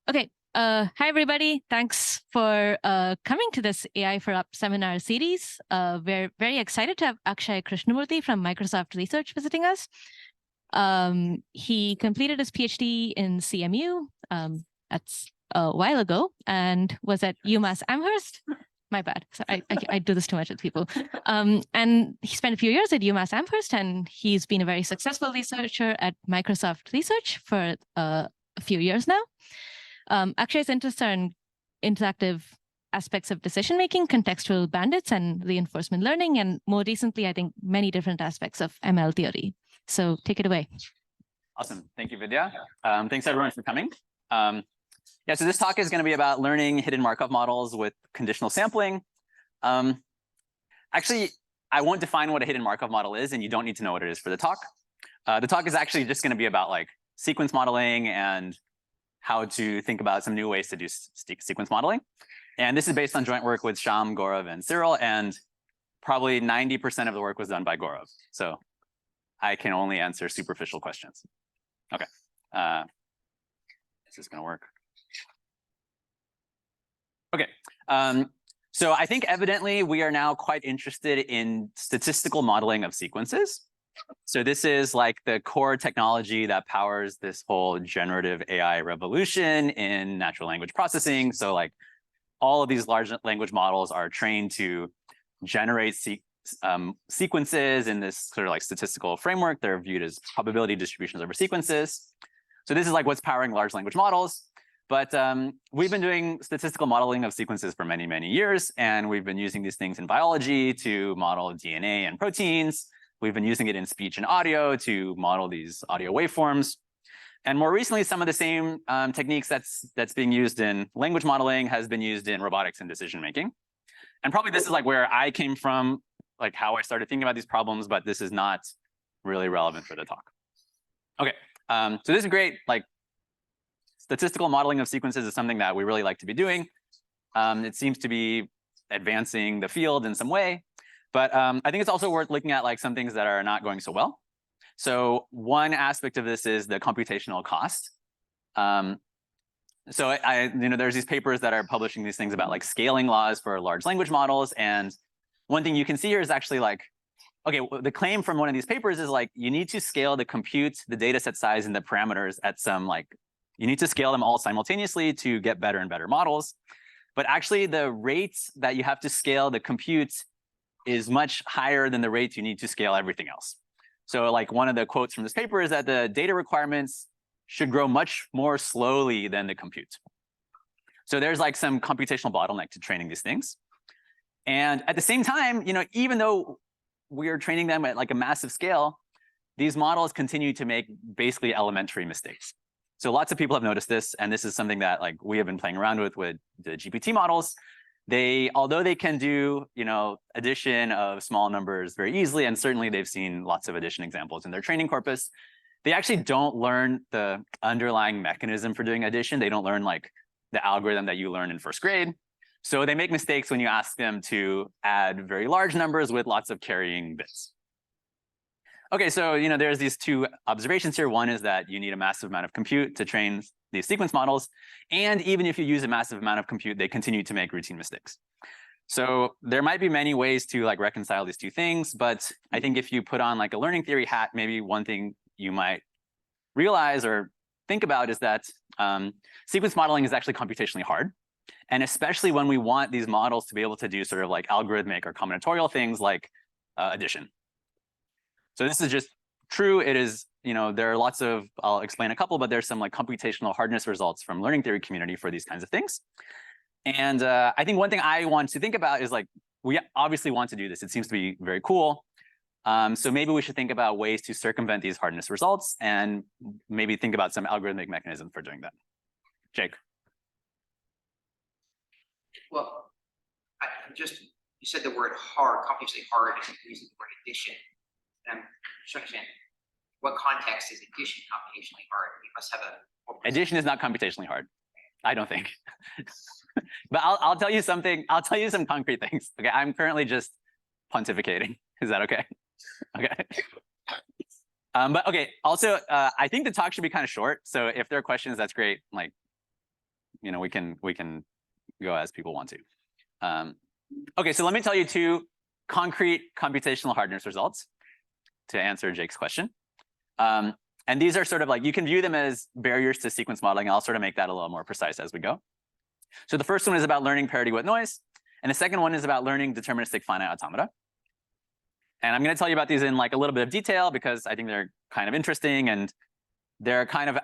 Okay. Hi, everybody. Thanks for coming to this AI4OPT seminar series. We're very excited to have Akshay Krishnamurthy from Microsoft Research visiting us. He completed his PhD in CMU. That's a while ago, and was at UMass Amherst. My bad. So I do this too much with people. And he spent a few years at UMass Amherst, and he's been a very successful researcher at Microsoft Research for a few years now. Akshay's interests are in interactive aspects of decision-making, contextual bandits, and reinforcement learning, and more recently, I think, many different aspects of ML theory. So take it away. Awesome. Thank you, Vidya. Thanks, everyone, for coming. Yeah, so this talk is going to be about learning hidden Markov models with conditional sampling. Actually, I won't define what a hidden Markov model is, and you don't need to know what it is for the talk. The talk is actually just going to be about like sequence modeling and how to think about some new ways to do sequence modeling. And this is based on joint work with Sham, Gaurav, and Cyril, and probably 90% of the work was done by Gaurav. So I can only answer superficial questions. Okay. Is this going to work? Okay. So I think evidently we are now quite interested in statistical modeling of sequences. So this is like the core technology that powers this whole generative AI revolution in natural language processing. So like all of these large language models are trained to generate sequences in this sort of like statistical framework. They're viewed as probability distributions over sequences. So this is like what's powering large language models. But we've been doing statistical modeling of sequences for many, many years. And we've been using these things in biology to model DNA and proteins. We've been using it in speech and audio to model these audio waveforms. And more recently, some of the same techniques that's being used in language modeling has been used in robotics and decision making. And probably this is like where I came from, like how I started thinking about these problems, but this is not really relevant for the talk. Okay, so this is great. Like statistical modeling of sequences is something that we really like to be doing. It seems to be advancing the field in some way. But I think it's also worth looking at like some things that are not going so well. So one aspect of this is the computational cost. So there's these papers that are publishing these things about like scaling laws for large language models. And one thing you can see here is actually like, okay, the claim from one of these papers is like, you need to scale the compute, the data set size, and the parameters at some like, you need to scale them all simultaneously to get better and better models. But actually the rates that you have to scale the compute is much higher than the rate you need to scale everything else. So like one of the quotes from this paper is that the data requirements should grow much more slowly than the compute. So there's like some computational bottleneck to training these things. And at the same time, even though we are training them at like a massive scale, these models continue to make basically elementary mistakes. So lots of people have noticed this, and this is something that like we have been playing around with the GPT models. Although they can do, addition of small numbers very easily, and certainly they've seen lots of addition examples in their training corpus, they actually don't learn the underlying mechanism for doing addition. They don't learn like the algorithm that you learn in first grade. So they make mistakes when you ask them to add very large numbers with lots of carrying bits. Okay, so there's these two observations here. One is that you need a massive amount of compute to train these sequence models. And even if you use a massive amount of compute, they continue to make routine mistakes. So there might be many ways to like reconcile these two things. But I think if you put on like a learning theory hat, maybe one thing you might realize or think about is that sequence modeling is actually computationally hard. And especially when we want these models to be able to do sort of like algorithmic or combinatorial things like addition. So this is just true. It is, there are lots of, I'll explain a couple, but there's some like computational hardness results from learning theory community for these kinds of things. And I think one thing I want to think about is like, we obviously want to do this. It seems to be very cool. So maybe we should think about ways to circumvent these hardness results and maybe think about some algorithmic mechanism for doing that. Jake. Well, you said the word hard, computationally hard, and you used the word addition. And I'm just trying to understand, what context is addition computationally hard? We must have a... Addition is not computationally hard, I don't think. But I'll tell you something. I'll tell you some concrete things. Okay, I'm currently just pontificating. Is that okay? Okay. But okay, also, I think the talk should be kind of short. So if there are questions, that's great. Like, you know, we can go as people want to. Okay, so let me tell you 2 concrete computational hardness results to answer Jake's question. And these are sort of like, you can view them as barriers to sequence modeling. I'll sort of make that a little more precise as we go. So the first one is about learning parity with noise. And the second one is about learning deterministic finite automata. And I'm going to tell you about these in like a little bit of detail because I think they're kind of interesting. And they're kind of,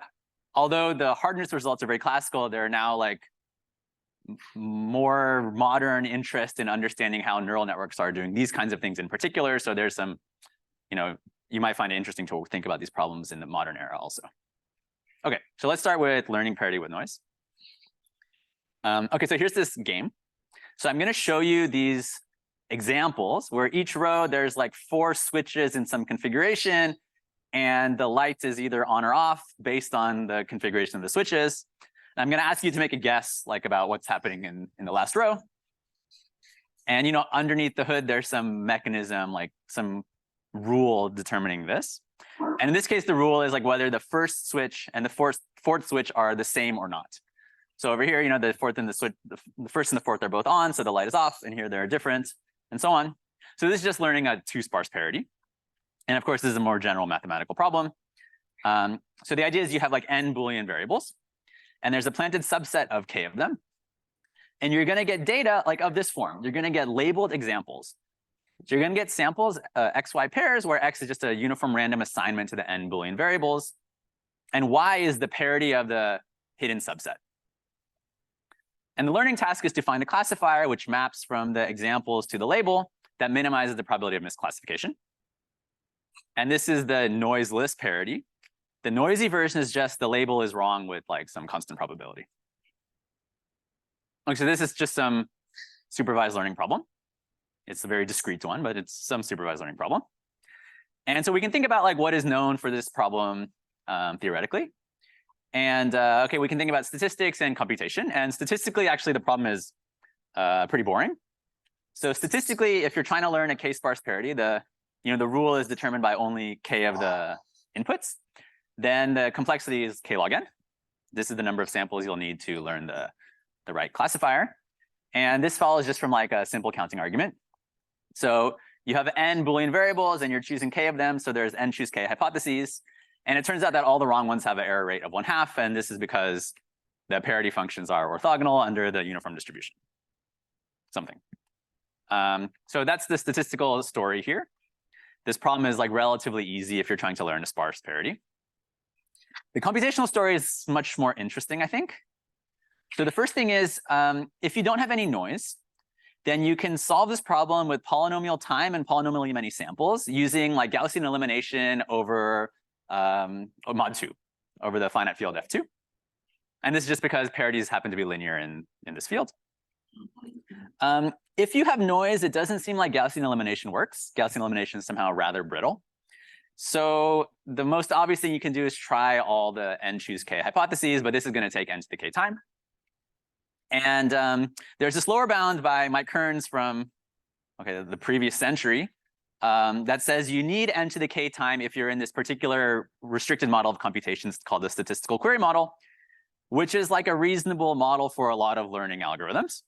although the hardness results are very classical, they're now like more modern interest in understanding how neural networks are doing these kinds of things in particular. So there's some, you know, you might find it interesting to think about these problems in the modern era also. Okay, so let's start with learning parity with noise. Okay, so here's this game. So I'm going to show you these examples where each row there's like 4 switches in some configuration, and the light is either on or off based on the configuration of the switches. And I'm going to ask you to make a guess like about what's happening in the last row. And you know, underneath the hood, there's some mechanism, like some rule determining this. And in this case, the rule is like whether the first switch and the fourth switch are the same or not. So over here, you know, the fourth and the switch, the first and the fourth are both on, so the light is off, and here they're different, and so on. So this is just learning a 2-sparse parity. And of course, this is a more general mathematical problem. So the idea is you have like n Boolean variables, and there's a planted subset of k of them. And you're going to get data like of this form. You're going to get labeled examples. So you're going to get samples, xy pairs, where x is just a uniform random assignment to the n Boolean variables, and y is the parity of the hidden subset. And the learning task is to find a classifier which maps from the examples to the label that minimizes the probability of misclassification. And this is the noiseless parity. The noisy version is just the label is wrong with like some constant probability. Okay, so this is just some supervised learning problem. It's a very discrete one, but it's some supervised learning problem. And so we can think about like what is known for this problem theoretically. And okay, we can think about statistics and computation. And statistically, actually, the problem is pretty boring. So statistically, if you're trying to learn a k-sparse parity, the rule is determined by only k of the inputs. Then the complexity is k log n. This is the number of samples you'll need to learn the right classifier. And this follows just from like a simple counting argument. So you have n Boolean variables, and you're choosing k of them. So there's n choose k hypotheses. And it turns out that all the wrong ones have an error rate of 1/2, and this is because the parity functions are orthogonal under the uniform distribution. Something. So that's the statistical story here. This problem is like relatively easy if you're trying to learn a sparse parity. The computational story is much more interesting, I think. So the first thing is, if you don't have any noise, then you can solve this problem with polynomial time and polynomially many samples using like Gaussian elimination over mod 2 over the finite field F2. And this is just because parities happen to be linear in this field. If you have noise, it doesn't seem like Gaussian elimination works. Gaussian elimination is somehow rather brittle. So the most obvious thing you can do is try all the n choose k hypotheses, but this is going to take n to the k time. And there's this lower bound by Mike Kearns from the previous century that says you need n to the k time if you're in this particular restricted model of computations called the statistical query model, which is like a reasonable model for a lot of learning algorithms.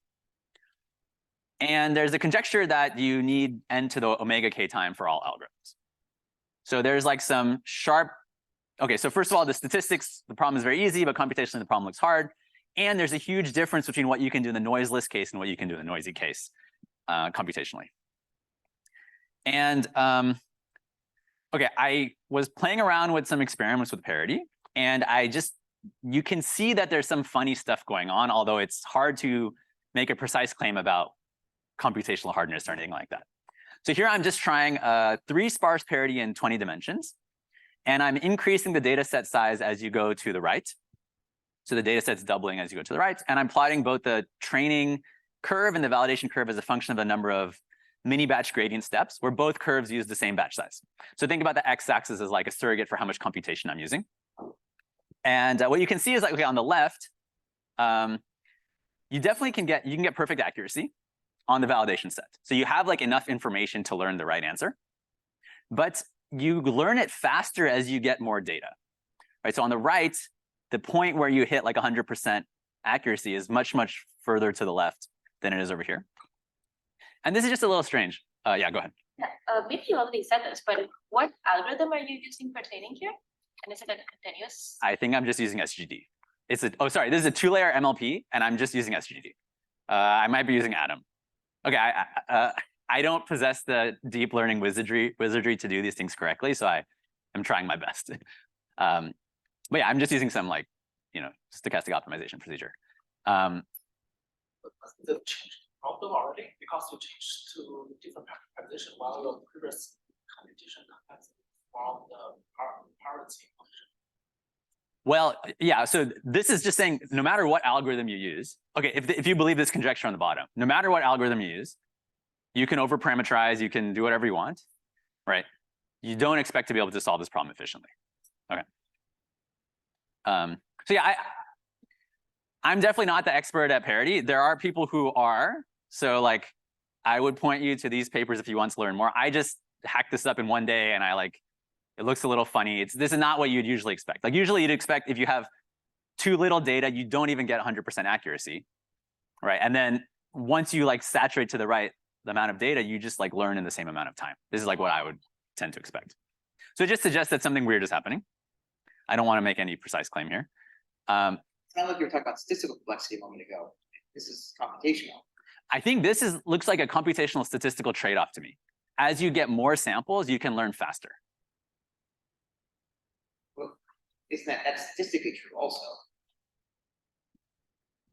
And there's a conjecture that you need n to the omega k time for all algorithms. So there's like some sharp, so first of all, the statistics, the problem is very easy, but computationally the problem looks hard. And there's a huge difference between what you can do in the noiseless case and what you can do in the noisy case computationally. And I was playing around with some experiments with parity, and you can see that there's some funny stuff going on, although it's hard to make a precise claim about computational hardness or anything like that. So here I'm just trying 3 sparse parity in 20 dimensions, and I'm increasing the data set size as you go to the right. So the data set's doubling as you go to the right, and I'm plotting both the training curve and the validation curve as a function of the number of mini batch gradient steps, where both curves use the same batch size. So think about the x-axis as like a surrogate for how much computation I'm using. And what you can see is like, on the left, you definitely can get perfect accuracy on the validation set. So you have like enough information to learn the right answer. But you learn it faster as you get more data, right? So on the right, the point where you hit like 100% accuracy is much, much further to the left than it is over here. And this is just a little strange. Yeah, go ahead. Yeah, maybe you already said this, but what algorithm are you using for training here? And is it a continuous? I think I'm just using SGD. It's a, oh, sorry, this is a 2-layer MLP, and I'm just using SGD. I might be using Atom. Okay, I don't possess the deep learning wizardry to do these things correctly, so I am trying my best. But yeah, I'm just using some like, stochastic optimization procedure. The change problem already because you changed to different position while your previous computation depends from the parity function. Well, yeah, so this is just saying no matter what algorithm you use, okay, if you believe this conjecture on the bottom, no matter what algorithm you use, you can over-parameterize, you can do whatever you want, right? You don't expect to be able to solve this problem efficiently. Okay. So yeah, I'm definitely not the expert at parity. There are people who are. So like, I would point you to these papers if you want to learn more. I just hacked this up in one day and it looks a little funny. This is not what you'd usually expect. Like usually you'd expect if you have too little data, you don't even get 100% accuracy, right? And then once you like saturate to the right amount of data, you just like learn in the same amount of time. This is like what I would tend to expect. So it just suggests that something weird is happening. I don't want to make any precise claim here. It's not like you were talking about statistical complexity a moment ago. This is computational. I think this looks like a computational statistical trade-off to me. As you get more samples, you can learn faster. Well, isn't that's statistically true also?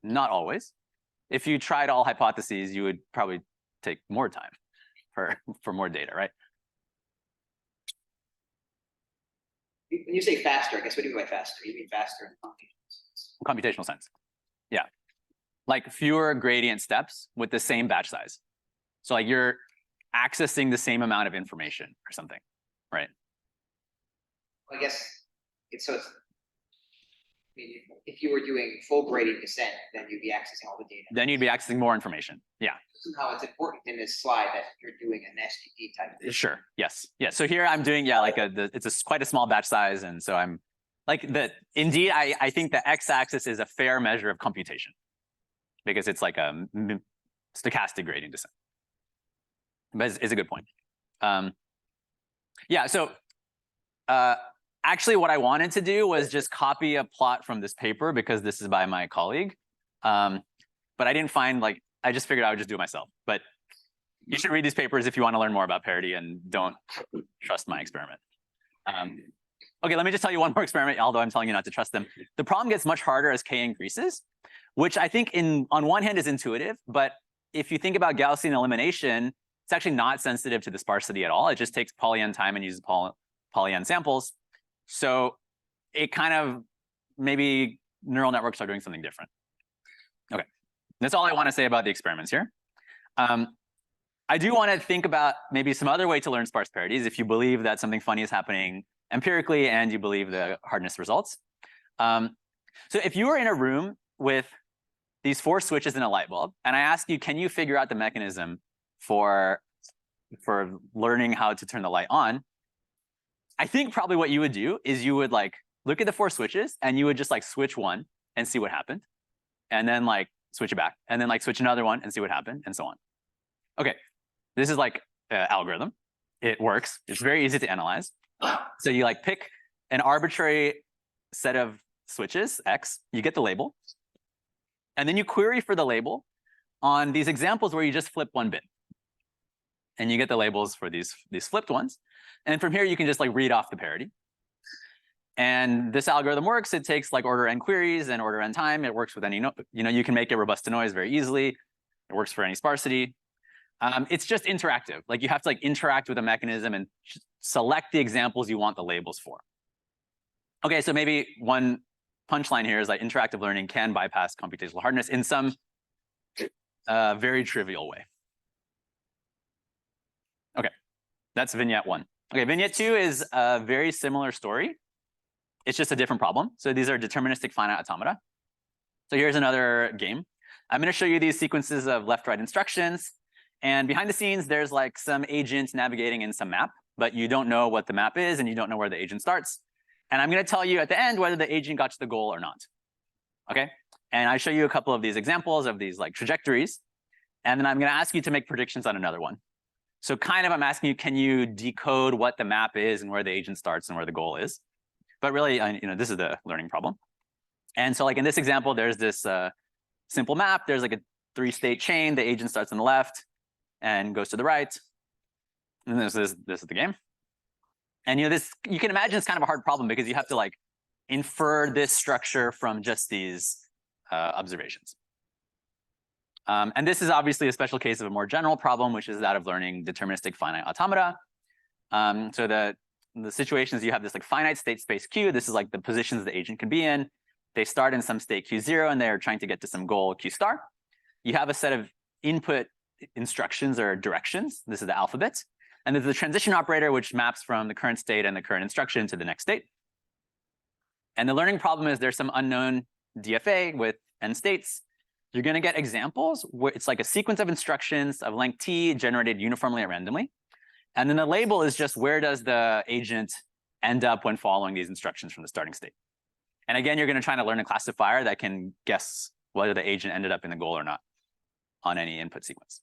Not always. If you tried all hypotheses, you would probably take more time for more data, right? When you say faster, I guess what do you mean by faster? You mean faster in Computational sense. Yeah. Like fewer gradient steps with the same batch size. So like you're accessing the same amount of information or something, right? I guess it's I mean, if you were doing full gradient descent, then you'd be accessing all the data. Then you'd be accessing more information. Yeah. Somehow it's important in this slide that you're doing an SGD type of thing. Sure. Yes. Yeah. So here I'm doing, yeah, like it's quite a small batch size. And so I'm like indeed, I think the x-axis is a fair measure of computation because it's like a stochastic gradient descent. But it's a good point. Yeah. So actually what I wanted to do was just copy a plot from this paper because this is by my colleague. But I didn't find I just figured I would just do it myself. But you should read these papers if you want to learn more about parity and don't trust my experiment. Okay, let me just tell you one more experiment, although I'm telling you not to trust them. The problem gets much harder as k increases, which I think on one hand is intuitive, but if you think about Gaussian elimination, it's actually not sensitive to the sparsity at all. It just takes poly-n time and uses poly-n samples. So it kind of, maybe neural networks are doing something different. Okay, that's all I want to say about the experiments here. I do want to think about maybe some other way to learn sparse parities if you believe that something funny is happening empirically and you believe the hardness results. So if you were in a room with these 4 switches in a light bulb, and I ask you, can you figure out the mechanism for learning how to turn the light on? I think probably what you would do is you would look at the 4 switches and you would just switch one and see what happened, and then switch it back, and then switch another one and see what happened, and so on. Okay, this is algorithm. It works. It's very easy to analyze. So you pick an arbitrary set of switches, X, you get the label, and then you query for the label on these examples where you just flip 1 bit. And you get the labels for these flipped ones. And from here, you can just read off the parity. And this algorithm works. It takes order n queries and order n time. It works with any, you can make it robust to noise very easily. It works for any sparsity. It's just interactive. You have to interact with a mechanism and select the examples you want the labels for. Okay, so maybe one punchline here is interactive learning can bypass computational hardness in some very trivial way. Okay, that's vignette 1. Okay, vignette 2 is a very similar story. It's just a different problem. So these are deterministic finite automata. So here's another game. I'm going to show you these sequences of left-right instructions. And behind the scenes, there's some agent navigating in some map. but you don't know what the map is and you don't know where the agent starts. And I'm going to tell you at the end whether the agent got to the goal or not. Okay. And I show you a couple of these examples of these like trajectories. And then I'm going to ask you to make predictions on another one. So kind of I'm asking you, can you decode what the map is and where the agent starts and where the goal is? But really, this is the learning problem. And so like in this example, there's this simple map. There's like a 3-state chain. The agent starts on the left and goes to the right. And this is the game. And this, you can imagine it's kind of a hard problem because you have to like infer this structure from just these observations. And this is obviously a special case of a more general problem, which is that of learning deterministic finite automata. So the situation is you have this like finite state space Q. This is like the positions the agent can be in. They start in some state Q0 and they're trying to get to some goal Q star. You have a set of input instructions or directions. This is the alphabet. And there's the transition operator, which maps from the current state and the current instruction to the next state. And the learning problem is there's some unknown DFA with n states. You're going to get examples where it's like a sequence of instructions of length t generated uniformly and randomly. And then the label is just where does the agent end up when following these instructions from the starting state. And again, you're going to try to learn a classifier that can guess whether the agent ended up in the goal or not on any input sequence.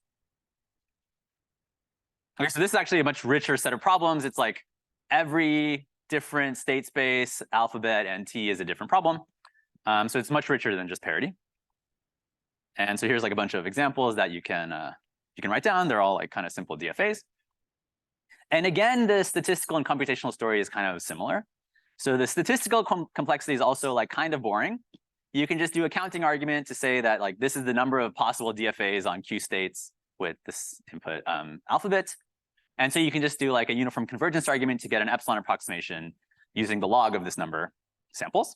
Okay, so this is actually a much richer set of problems. It's like every different state space, alphabet, and t is a different problem. So it's much richer than just parity. And so here's like a bunch of examples that you can write down. They're all like kind of simple DFAs. And again, the statistical and computational story is kind of similar. So the statistical complexity is also like kind of boring. You can just do a counting argument to say that like this is the number of possible DFAs on Q states with this input alphabet. And so you can just do like a uniform convergence argument to get an epsilon approximation using the log of this number samples.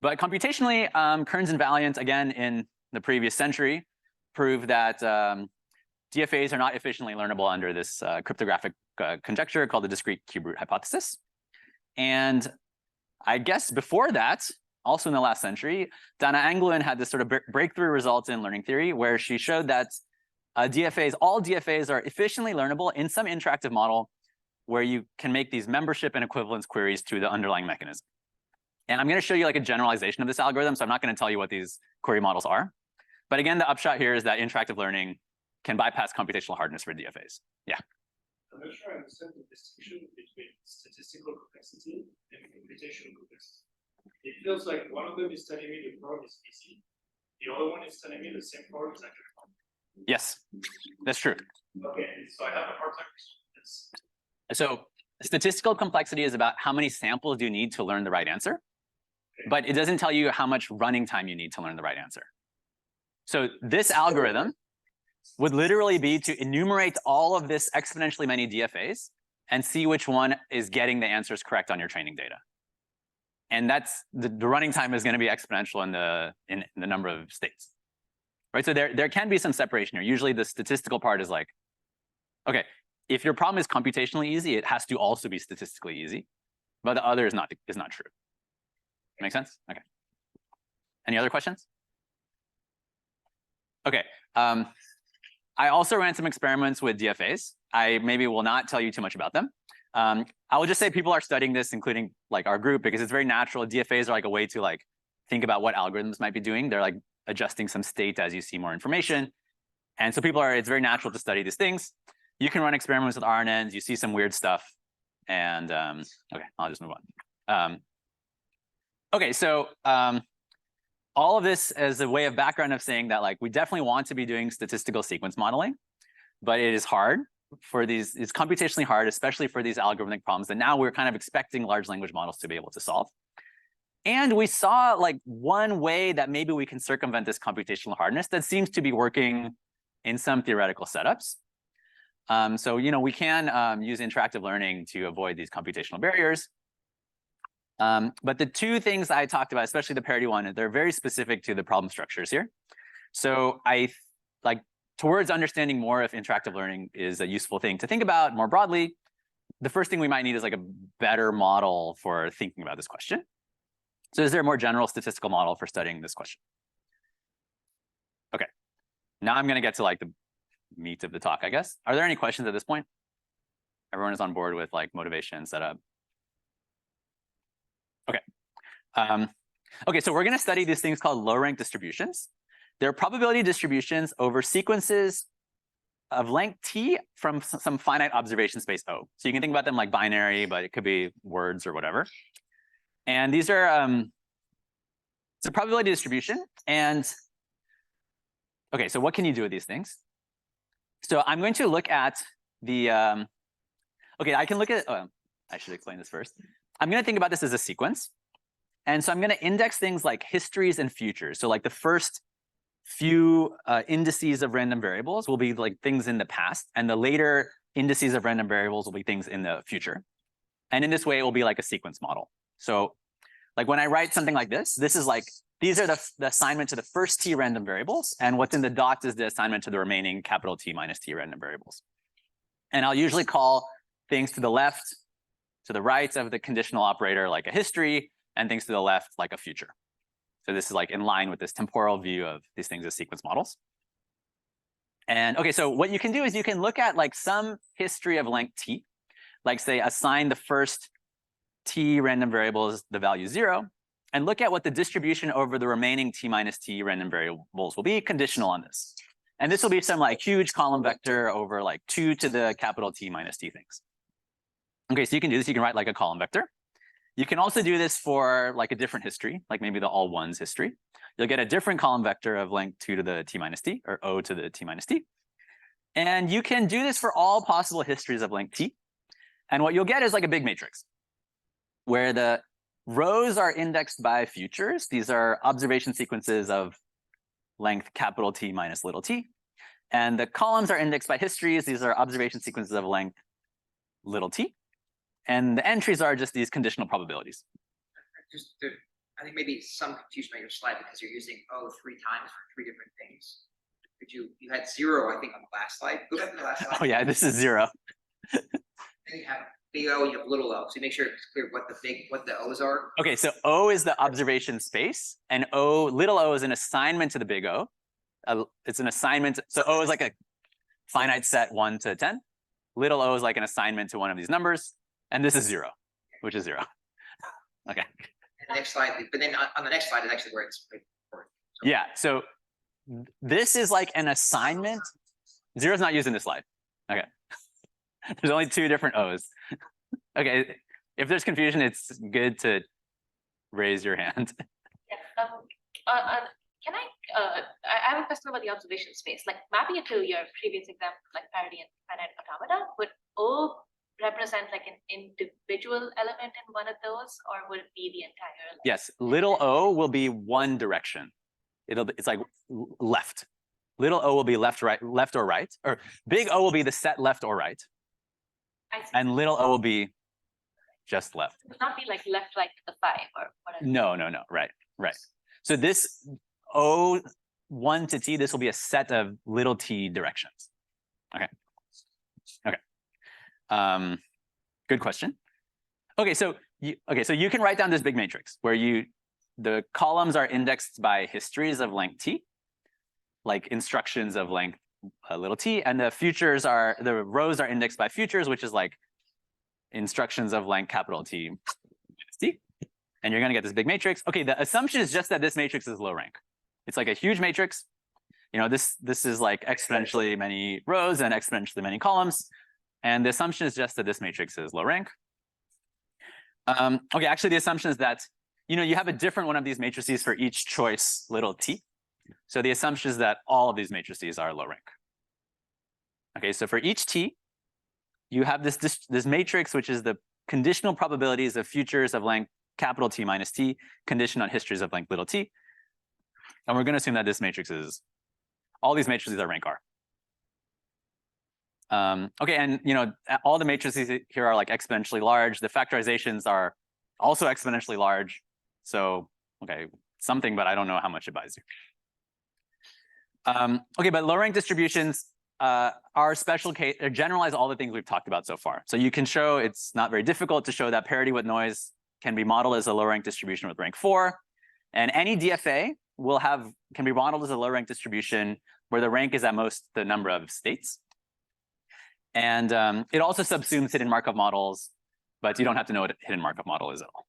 But computationally, Kearns and Valiant, again, in the previous century, proved that DFAs are not efficiently learnable under this cryptographic conjecture called the discrete cube root hypothesis. And I guess before that, also in the last century, Dana Angluin had this sort of breakthrough result in learning theory where she showed that all DFAs are efficiently learnable in some interactive model where you can make these membership and equivalence queries to the underlying mechanism. And I'm going to show you like a generalization of this algorithm, so I'm not going to tell you what these query models are. But again, the upshot here is that interactive learning can bypass computational hardness for DFAs. Yeah. I'm not sure I understand the distinction between statistical complexity and computational complexity. It feels like one of them is telling me the problem is easy. The other one is telling me the same problem is actually hard. Yes, that's true. Okay, so I have a hard time with this. So statistical complexity is about how many samples do you need to learn the right answer. Okay. But it doesn't tell you how much running time you need to learn the right answer. So this algorithm would literally be to enumerate all of this exponentially many DFAs and see which one is getting the answers correct on your training data. And that's the running time is going to be exponential in the number of states. Right? So there can be some separation here. Usually the statistical part is like, okay, if your problem is computationally easy, it has to also be statistically easy. But the other is not true. Make sense? Okay. Any other questions? Okay. I also ran some experiments with DFAs. I maybe will not tell you too much about them. I will just say people are studying this, including like our group, because it's very natural. DFAs are like a way to like think about what algorithms might be doing. They're like adjusting some state as you see more information. And so it's very natural to study these things. You can run experiments with RNNs. You see some weird stuff. And okay, I'll just move on. Okay, so all of this is a way of background of saying that like we definitely want to be doing statistical sequence modeling, but it is hard for these, it's computationally hard, especially for these algorithmic problems that now we're kind of expecting large language models to be able to solve. And we saw like one way that maybe we can circumvent this computational hardness that seems to be working in some theoretical setups. So, we can use interactive learning to avoid these computational barriers. But the two things I talked about, especially the parity one, they're very specific to the problem structures here. So towards understanding more if interactive learning is a useful thing to think about more broadly, the first thing we might need is like a better model for thinking about this question. So is there a more general statistical model for studying this question? Okay, now I'm going to get to like the meat of the talk, I guess. Are there any questions at this point? Everyone is on board with like motivation setup. Okay. Okay, so we're going to study these things called low rank distributions. They're probability distributions over sequences of length t from some finite observation space O. So you can think about them like binary, but it could be words or whatever. And these are it's a probability distribution. And okay, so what can you do with these things? So I'm going to look at the okay, I can look at I should explain this first. I'm going to think about this as a sequence. And so I'm going to index things like histories and futures. So like the first few indices of random variables will be like things in the past, and the later indices of random variables will be things in the future. And in this way, it will be like a sequence model. So like when I write something like this is like, these are the assignment to the first t random variables, and what's in the dots is the assignment to the remaining capital T minus t random variables. And I'll usually call things to the left, to the right of the conditional operator like a history, and things to the left like a future. So this is like in line with this temporal view of these things as sequence models. And okay, so what you can do is you can look at like some history of length t, like say assign the first t random variables the value 0, and look at what the distribution over the remaining t minus t random variables will be conditional on this. And this will be some like huge column vector over like 2 to the capital T minus t things. Okay, so you can do this, you can write like a column vector. You can also do this for like a different history, like maybe the all ones history. You'll get a different column vector of length 2 to the t minus t, or O to the t minus t. And you can do this for all possible histories of length t. And what you'll get is like a big matrix, where the rows are indexed by futures. These are observation sequences of length capital T minus little t. And the columns are indexed by histories. These are observation sequences of length little t. And the entries are just these conditional probabilities. I think maybe some confusion on your slide because you're using O 3 times for 3 different things. Could you had 0, I think, on the last slide. Go back to the last slide. Oh yeah, this is 0. Then you have big O, you have little o. So make sure it's clear what the O's are. Okay, so O is the observation space, and little o is an assignment to the big O. It's an assignment. So O is like a finite set 1 to 10. Little o is like an assignment to one of these numbers. And this is 0, which is 0. Okay. And the next slide, but then on the next slide is actually where it's important. So, yeah, so this is like an assignment. 0 is not used in this slide. Okay. There's only 2 different O's. Okay, if there's confusion, it's good to raise your hand. Yeah. Can I have a question about the observation space. Like mapping it to your previous example, like parity and finite automata, would O represent like an individual element in one of those, or would it be the entire? Yes, little o will be one direction. It's like left. Little o will be left or right, or big O will be the set left or right, and little o will be just left. It would not be like left, right to the 5 or whatever. No, right. So this O1 to t, this will be a set of little t directions. Okay. Good question. Okay, so you can write down this big matrix where the columns are indexed by histories of length t, like instructions of length little t, and the rows are indexed by futures, which is like instructions of length capital T minus t. And you're going to get this big matrix. Okay, the assumption is just that this matrix is low rank. It's like a huge matrix. You know, this is like exponentially many rows and exponentially many columns. And the assumption is just that this matrix is low rank. Okay, actually the assumption is that, you know, you have a different one of these matrices for each choice little t. So the assumption is that all of these matrices are low rank. Okay, so for each t, you have this matrix, which is the conditional probabilities of futures of length capital T minus t, conditioned on histories of length little t. And we're going to assume that this matrix is, all these matrices are rank R. Okay, and you know, all the matrices here are like exponentially large. The factorizations are also exponentially large. So, okay, something, but I don't know how much it buys you. Okay, but low rank distributions are special case, generalize all the things we've talked about so far. So you can show, it's not very difficult to show that parity with noise can be modeled as a low rank distribution with rank 4. And any DFA can be modeled as a low rank distribution where the rank is at most the number of states. And it also subsumes hidden Markov models, but you don't have to know what a hidden Markov model is at all.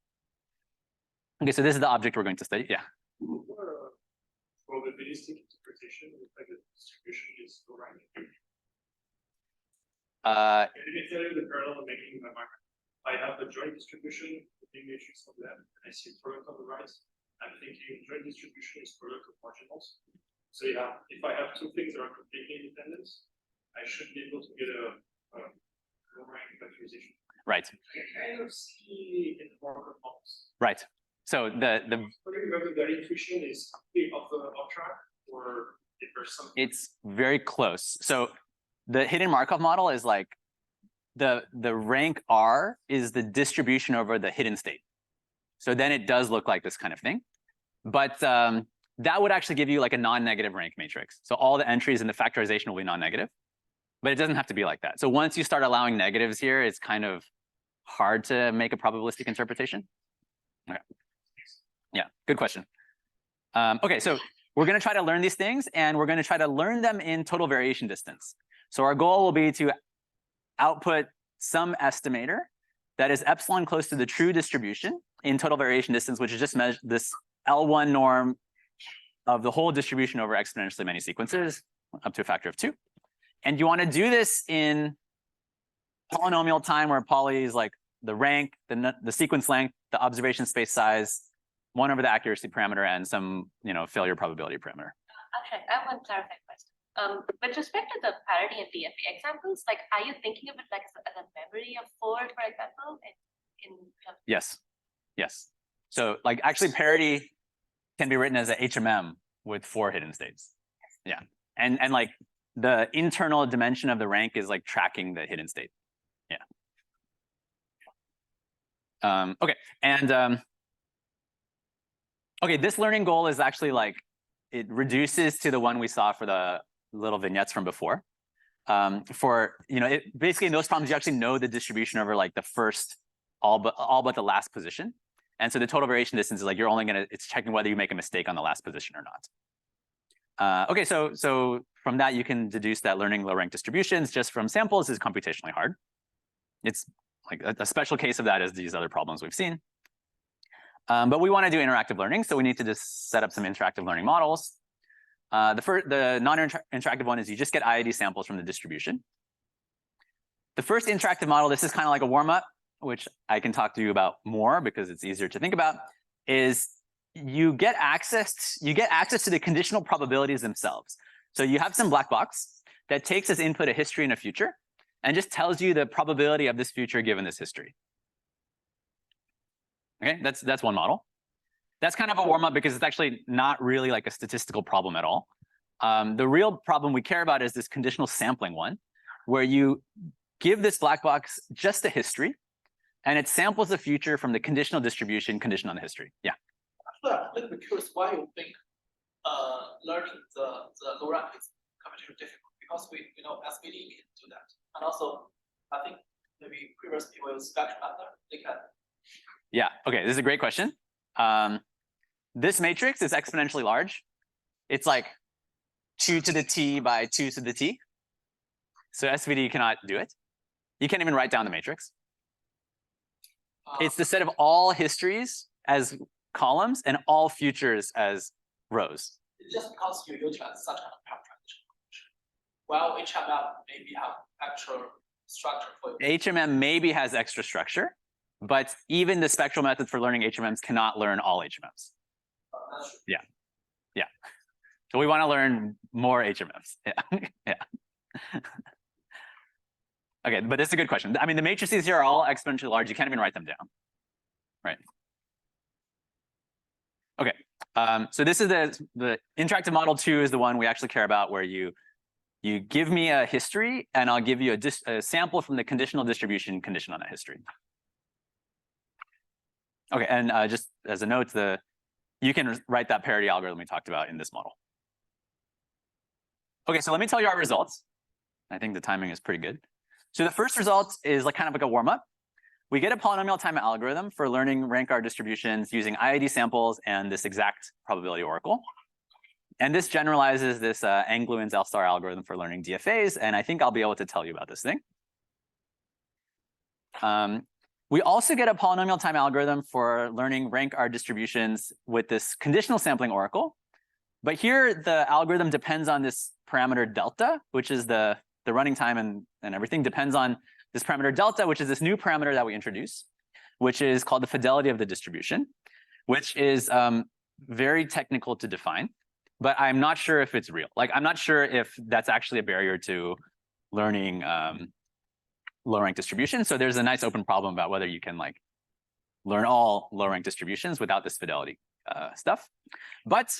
Okay, so this is the object we're going to study. Yeah. For probabilistic interpretation, the fact that distribution is so right. Let me tell you the parallel I'm making in my mind. I have the joint distribution, the big matrix of them, and I see a product on the right. I'm thinking joint distribution is product of marginals. So yeah, if I have two things that are completely independent, I should be able to get a low-rank factorization. Right. I kind of see in the Markov models. Right. So the whether that intuition is complete off track or if there's something. It's very close. So the hidden Markov model is like the rank R is the distribution over the hidden state. So then it does look like this kind of thing. But that would actually give you like a non-negative rank matrix. So all the entries in the factorization will be non-negative, but it doesn't have to be like that. So once you start allowing negatives here, it's kind of hard to make a probabilistic interpretation. Okay. Yeah, good question. Okay, so we're going to try to learn these things, and we're going to try to learn them in total variation distance. So our goal will be to output some estimator that is epsilon close to the true distribution in total variation distance, which is just this L1 norm of the whole distribution over exponentially many sequences up to a factor of 2. And you want to do this in polynomial time, where poly is like the rank, the sequence length, the observation space size, 1 over the accuracy parameter, and some failure probability parameter. Akshay, I have one clarifying question. With respect to the parity and DFA examples, like, are you thinking of it like as a memory of 4, for example? Yes. Yes. So like actually parity can be written as a HMM with 4 hidden states. Yeah. And like the internal dimension of the rank is like tracking the hidden state. Yeah. Okay. And okay, this learning goal is actually like, it reduces to the one we saw for the little vignettes from before. Basically in those problems, you actually know the distribution over like the first, all but the last position. And so the total variation distance is like, you're only it's checking whether you make a mistake on the last position or not. Okay, so from that, you can deduce that learning low rank distributions just from samples is computationally hard. It's like a special case of that is these other problems we've seen. But we want to do interactive learning, so we need to just set up some interactive learning models. The non-interactive one is you just get IID samples from the distribution. The first interactive model, this is kind of like a warm-up, which I can talk to you about more because it's easier to think about, is you get access to the conditional probabilities themselves. So you have some black box that takes as input a history and a future, and just tells you the probability of this future given this history. Okay, that's one model. That's kind of a warm-up because it's actually not really like a statistical problem at all. The real problem we care about is this conditional sampling one, where you give this black box just a history, and it samples the future from the conditional distribution conditioned on the history. Yeah. Actually, I'm a little bit curious why you think learning the low rank is computationally difficult, because we SVD can do that, and also I think maybe previous people use spectrum method, they can. Yeah. Okay. This is a great question. This matrix is exponentially large. It's like 2 to the t by 2 to the t. So SVD cannot do it. You can't even write down the matrix. It's the set of all histories as columns and all futures as rows. It's just because you utilize such kind of parameterization. While HMM maybe have actual structure for it. HMM maybe has extra structure, but even the spectral method for learning HMMs cannot learn all HMMs. Yeah. Yeah. So we want to learn more HMMs. Yeah. Yeah. Okay, but this is a good question. I mean, the matrices here are all exponentially large. You can't even write them down. Right. Okay. So this is the interactive model 2 is the one we actually care about, where you give me a history and I'll give you a sample from the conditional distribution conditioned on that history. Okay, and just as a note, you can write that parity algorithm we talked about in this model. Okay, so let me tell you our results. I think the timing is pretty good. So the first result is like kind of like a warm-up. We get a polynomial time algorithm for learning rank R distributions using IID samples and this exact probability oracle. And this generalizes this Angluin's L-star algorithm for learning DFAs, and I think I'll be able to tell you about this thing. We also get a polynomial time algorithm for learning rank R distributions with this conditional sampling oracle. But here, the algorithm depends on this parameter delta, which is the running time and everything depends on this parameter delta, which is this new parameter that we introduce, which is called the fidelity of the distribution, which is very technical to define. But I'm not sure if it's real. Like, I'm not sure if that's actually a barrier to learning low rank distribution. So there's a nice open problem about whether you can like learn all low rank distributions without this fidelity stuff. But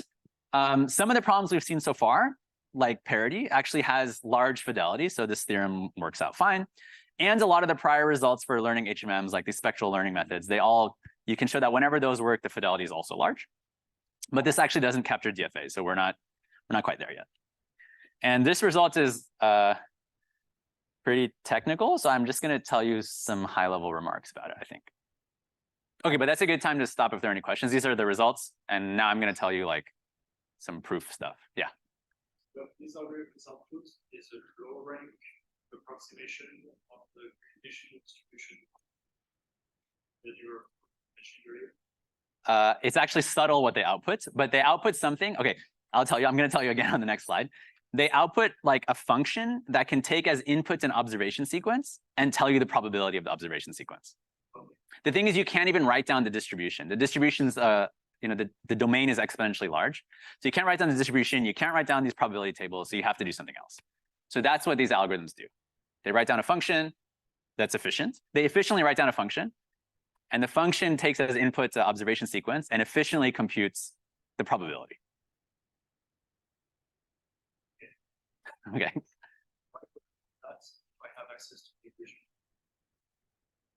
some of the problems we've seen so far, like parity, actually has large fidelity. So this theorem works out fine. And a lot of the prior results for learning HMMs, like these spectral learning methods, you can show that whenever those work, the fidelity is also large. But this actually doesn't capture DFA, so we're not quite there yet. And this result is pretty technical, so I'm just going to tell you some high-level remarks about it, I think. Okay, but that's a good time to stop if there are any questions. These are the results, and now I'm going to tell you like some proof stuff. Yeah. So this algorithm is a low rank approximation of the conditional distribution that you were mentioning earlier. It's actually subtle what they output, but they output something. Okay, I'll tell you. I'm going to tell you again on the next slide. They output like a function that can take as inputs an observation sequence and tell you the probability of the observation sequence. Okay. The thing is, you can't even write down the distribution. The distribution's, the domain is exponentially large. So you can't write down the distribution. You can't write down these probability tables. So you have to do something else. So that's what these algorithms do. They write down a function that's efficient. They efficiently write down a function. And the function takes as input the observation sequence and efficiently computes the probability. Okay. I have access to the equation.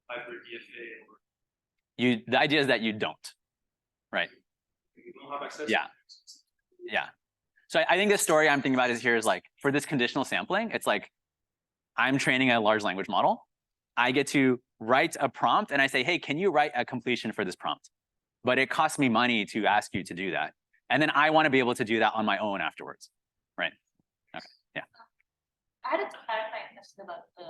Either DFA or The idea is that you don't, right? you don't have access. Yeah. Yeah. So I think the story I'm thinking about is here is like, for this conditional sampling, it's like, I'm training a large language model. I get to write a prompt and I say, hey, can you write a completion for this prompt? But it costs me money to ask you to do that. And then I want to be able to do that on my own afterwards, right? Okay, yeah. I had a clarifying question about the,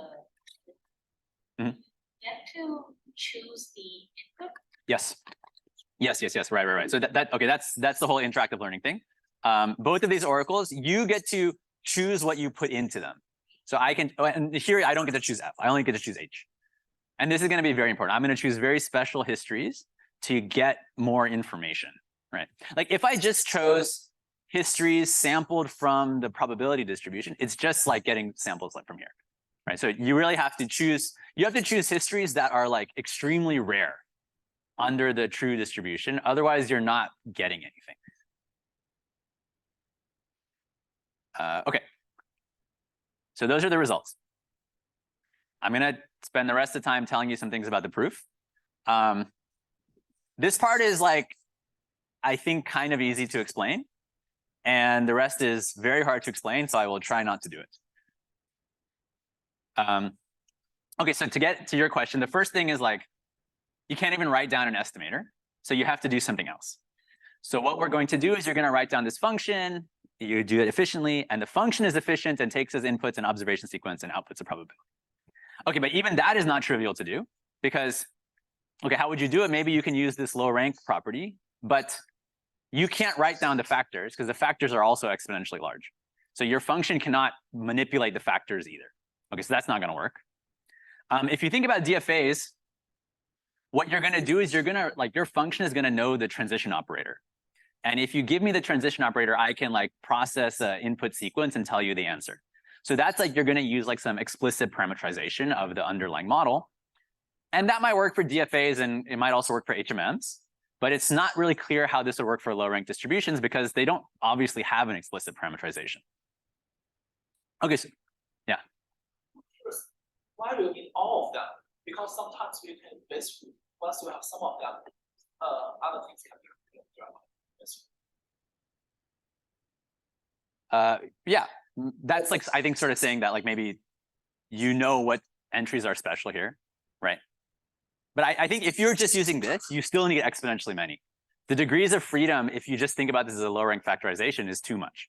Mhm. you have to choose the input. Yes. Yes. Right. So okay, that's the whole interactive learning thing. Both of these oracles, you get to choose what you put into them. So and here I don't get to choose F. I only get to choose H. And this is going to be very important. I'm going to choose very special histories to get more information, right? Like if I just chose histories sampled from the probability distribution, it's just like getting samples like from here, right? So you really have to choose, histories that are like extremely rare under the true distribution. Otherwise, you're not getting anything. Okay. So those are the results. I'm going to spend the rest of the time telling you some things about the proof. This part is like, I think, kind of easy to explain. And the rest is very hard to explain, so I will try not to do it. Okay, so to get to your question, the first thing is like, you can't even write down an estimator. So you have to do something else. So what we're going to do is you're going to write down this function. You do it efficiently, and the function is efficient and takes as inputs an observation sequence and outputs a probability. Okay, but even that is not trivial to do because, okay, how would you do it? Maybe you can use this low rank property, but you can't write down the factors because the factors are also exponentially large. So your function cannot manipulate the factors either. Okay, so that's not going to work. If you think about DFAs, what you're going to do is your function is going to know the transition operator. And if you give me the transition operator, I can like process an input sequence and tell you the answer. So that's like, you're going to use like some explicit parameterization of the underlying model. And that might work for DFAs and it might also work for HMMs, but it's not really clear how this would work for low rank distributions because they don't obviously have an explicit parameterization. Okay, so yeah. Why do you need all of them? Because sometimes you can basically, once you have some of them, other things can be yeah, that's like, I think sort of saying that like maybe you know what entries are special here, right? But I think if you're just using this, you still need exponentially many. The degrees of freedom, if you just think about this as a low rank factorization, is too much.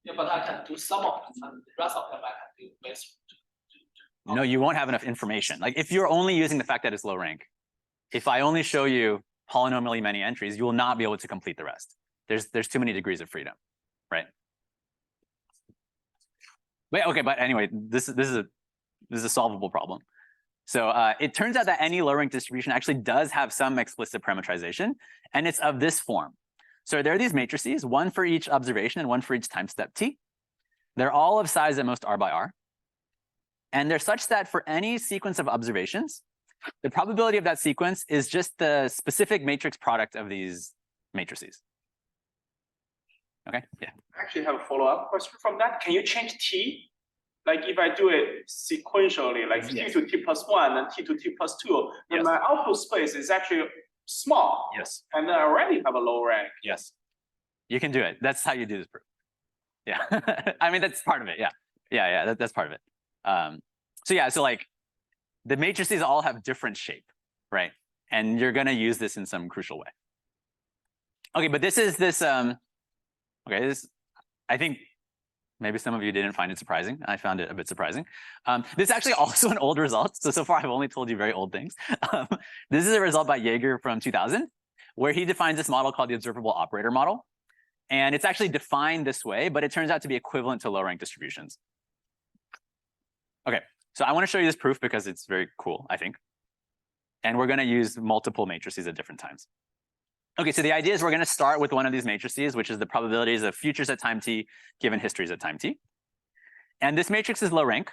Yeah, but I can do some of them, and the rest of them I can do based. No, you won't have enough information. Like if you're only using the fact that it's low rank, if I only show you polynomially many entries, you will not be able to complete the rest. There's too many degrees of freedom, right? But okay, but anyway, this is a solvable problem. So it turns out that any low rank distribution actually does have some explicit parametrization, and it's of this form. So there are these matrices, one for each observation and one for each time step t. They're all of size at most r by r. And they're such that for any sequence of observations, the probability of that sequence is just the specific matrix product of these matrices. Okay, yeah. I actually have a follow-up question from that. Can you change t? Like if I do it sequentially, like Yes. t to t plus 1 and t to t plus 2, then Yes. my output space is actually small. Yes. And then I already have a low rank. Yes. You can do it. That's how you do this proof. Yeah. I mean, that's part of it. Yeah. Yeah. That's part of it. So yeah, so like the matrices all have different shape, right? And you're going to use this in some crucial way. Okay, but this is this, okay, this, I think maybe some of you didn't find it surprising. I found it a bit surprising. This is actually also an old result. So far I've only told you very old things. This is a result by Jaeger from 2000, where he defines this model called the observable operator model. And it's actually defined this way, but it turns out to be equivalent to low rank distributions. Okay, so I want to show you this proof because it's very cool, I think. And we're going to use multiple matrices at different times. Okay, so the idea is we're going to start with one of these matrices, which is the probabilities of futures at time t given histories at time t. And this matrix is low rank.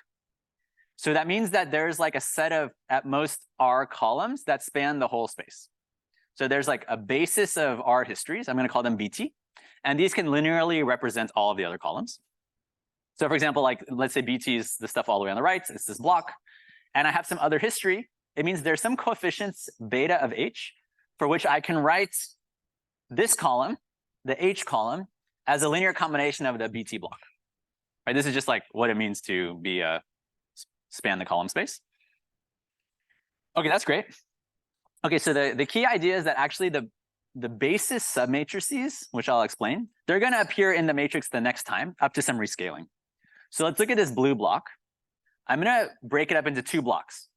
So that means that there's like a set of at most r columns that span the whole space. So there's like a basis of r histories. I'm going to call them BT. And these can linearly represent all of the other columns. So for example, like let's say BT is the stuff all the way on the right. It's this block. And I have some other history. It means there's some coefficients beta of h for which I can write this column, the h column, as a linear combination of the BT block. Right? This is just like what it means to be span the column space. Okay, that's great. Okay, so the key idea is that actually the basis submatrices, which I'll explain, they're going to appear in the matrix the next time up to some rescaling. So let's look at this blue block. I'm going to break it up into two blocks.